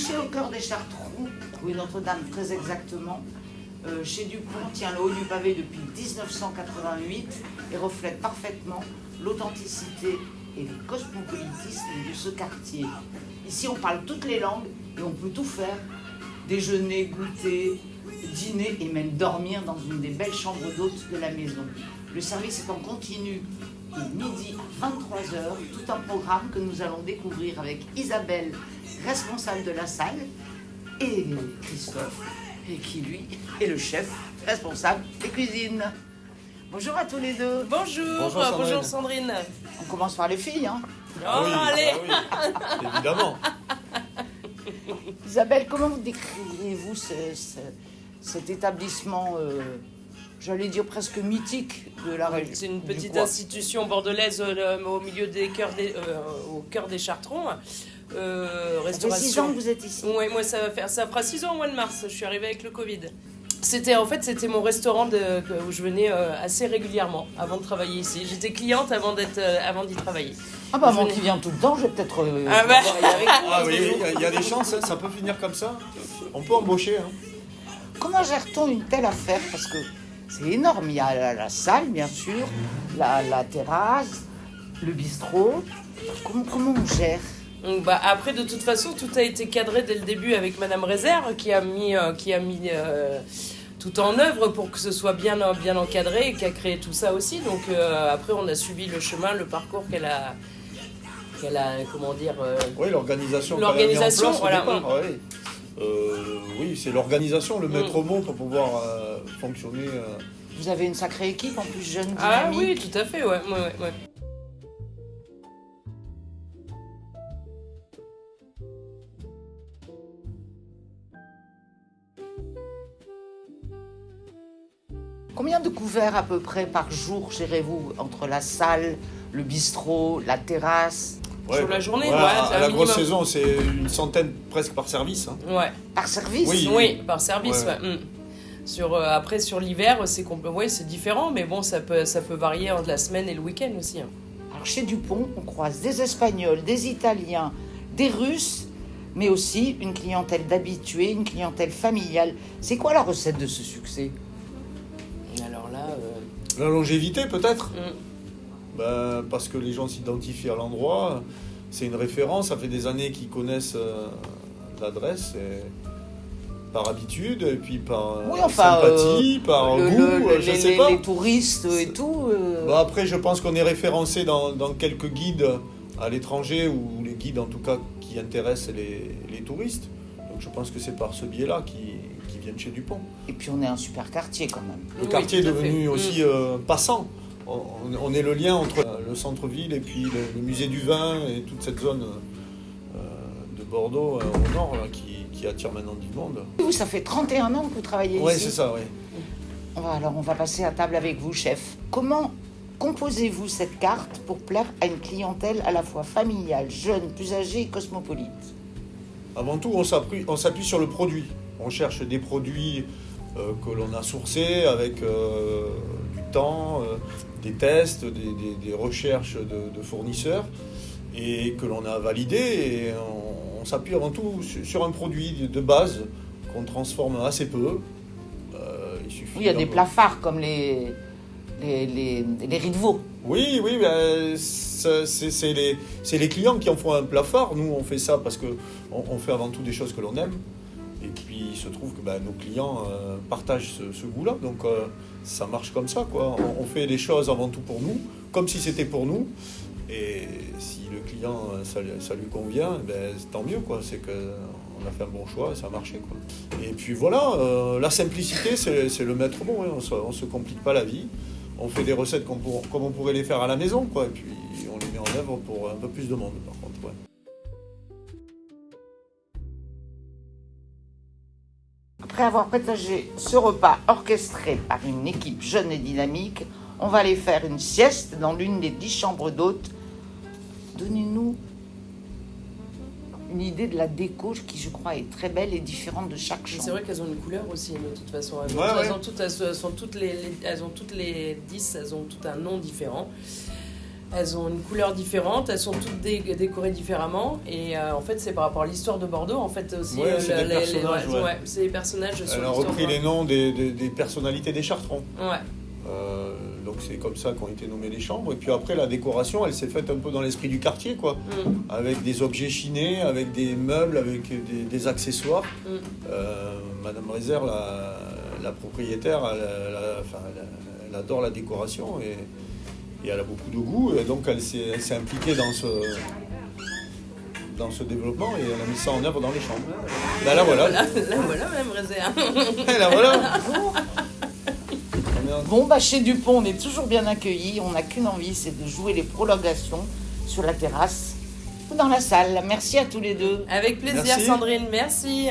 Situé au cœur des Chartrons, rue Notre-Dame très exactement, chez Dupont tient le haut du pavé depuis 1988 et reflète parfaitement l'authenticité et le cosmopolitisme de ce quartier. Ici, on parle toutes les langues et on peut tout faire. Déjeuner, goûter, dîner et même dormir dans une des belles chambres d'hôtes de la maison. Le service est en continu de midi à 23h, tout un programme que nous allons découvrir avec Isabelle, responsable de la salle, et Christophe, qui lui est le chef responsable des cuisines. Bonjour à tous les deux. Bonjour Sandrine. On commence par les filles, hein. Allez. Oui, évidemment. Isabelle, comment vous décririez-vous cet établissement, j'allais dire presque mythique de la région? C'est une petite institution bordelaise au milieu au cœur des Chartrons. Ça fait 6 ans que vous êtes ici. Oui, moi ça fera 6 ans au mois de mars. Je suis arrivée avec le Covid. C'était mon restaurant où je venais assez régulièrement avant de travailler ici. J'étais cliente avant d'y travailler. Ah bah moi qui viens tout le temps, je vais peut-être avec vous. Ah oui, il y a des chances, ça peut finir comme ça. On peut embaucher. Hein. Comment gère-t-on une telle affaire? Parce que c'est énorme. Il y a la salle, bien sûr, la terrasse, le bistrot. Comment on gère? Après, de toute façon, tout a été cadré dès le début avec Madame Rézère qui a mis tout en œuvre pour que ce soit bien encadré et qui a créé tout ça aussi. Donc après, on a suivi le chemin, le parcours qu'elle a comment dire... Oui, l'organisation. L'organisation, voilà. Oui, c'est l'organisation, le maître mot pour pouvoir fonctionner. Vous avez une sacrée équipe, en plus jeune, dynamique. Ah oui, tout à fait, ouais. Combien de couverts à peu près par jour gérez-vous entre la salle, le bistrot, la terrasse? Sur la journée, à la grosse saison, c'est une centaine presque par service. Hein. Ouais. Par service? Oui, par service, ouais. Après, sur l'hiver, c'est différent, mais bon, ça peut varier entre la semaine et le week-end aussi. Hein. Alors, chez Dupont, on croise des Espagnols, des Italiens, des Russes, mais aussi une clientèle d'habitués, une clientèle familiale. C'est quoi la recette de ce succès? Alors là... La longévité, peut-être. Parce que les gens s'identifient à l'endroit. C'est une référence. Ça fait des années qu'ils connaissent l'adresse. Par habitude, et puis par sympathie, par goût, je sais pas. Les touristes et tout. Après, je pense qu'on est référencé dans quelques guides à l'étranger, ou les guides en tout cas qui intéressent les touristes. Donc je pense que c'est par ce biais-là qu'ils viennent chez Dupont. Et puis on est un super quartier quand même. Le quartier est devenu aussi passant. On est le lien entre le centre-ville et puis le musée du vin et toute cette zone de Bordeaux au nord là, qui attire maintenant du monde. Vous, ça fait 31 ans que vous travaillez ici. Oui, c'est ça, oui. Alors on va passer à table avec vous, chef. Comment composez-vous cette carte pour plaire à une clientèle à la fois familiale, jeune, plus âgée et cosmopolite? Avant tout, on s'appuie sur le produit. On cherche des produits que l'on a sourcés avec du temps, des tests, des recherches de fournisseurs et que l'on a validés. Et on s'appuie avant tout sur un produit de base qu'on transforme assez peu. Il y a des plats phares comme les riz de veau. Oui, c'est les clients qui en font un plat phare. Nous, on fait ça parce qu'on fait avant tout des choses que l'on aime. Et puis, il se trouve que nos clients partagent ce goût-là. Donc, ça marche comme ça, quoi. On fait les choses avant tout pour nous, comme si c'était pour nous. Et si le client, ça lui convient, tant mieux, quoi. C'est qu'on a fait un bon choix et ça a marché, quoi. Et puis, voilà, la simplicité, c'est le maître mot. Hein. On ne se complique pas la vie. On fait des recettes comme on pourrait les faire à la maison, quoi. Et puis, on les met en œuvre pour un peu plus de monde, par contre, ouais. Après avoir partagé ce repas orchestré par une équipe jeune et dynamique, on va aller faire une sieste dans l'une des 10 chambres d'hôtes. Donnez-nous une idée de la déco qui, je crois, est très belle et différente de chaque chambre. C'est vrai qu'elles ont une couleur aussi, de toute façon. Elles ont toutes les 10, elles ont toutes un nom différent. Elles ont une couleur différente, elles sont toutes décorées différemment. Et en fait, c'est par rapport à l'histoire de Bordeaux. En fait, aussi, Ouais, c'est des personnages, ouais. ouais, c'est des personnages sur Elle a l'histoire. repris les noms des personnalités des Chartrons. Ouais. Donc c'est comme ça qu'ont été nommées les chambres. Et puis après, la décoration, elle s'est faite un peu dans l'esprit du quartier, quoi. Avec des objets chinés, avec des meubles, avec des accessoires. Madame Rézère, la propriétaire, elle adore la décoration et elle a beaucoup de goût. Et donc elle s'est impliquée dans ce développement et elle a mis ça en œuvre dans les chambres. Ben là voilà. Là voilà, Madame Rézère. Là voilà. Bon, chez Dupont, on est toujours bien accueillis. On n'a qu'une envie, c'est de jouer les prolongations sur la terrasse ou dans la salle. Merci à tous les deux. Avec plaisir, Merci. Sandrine, merci.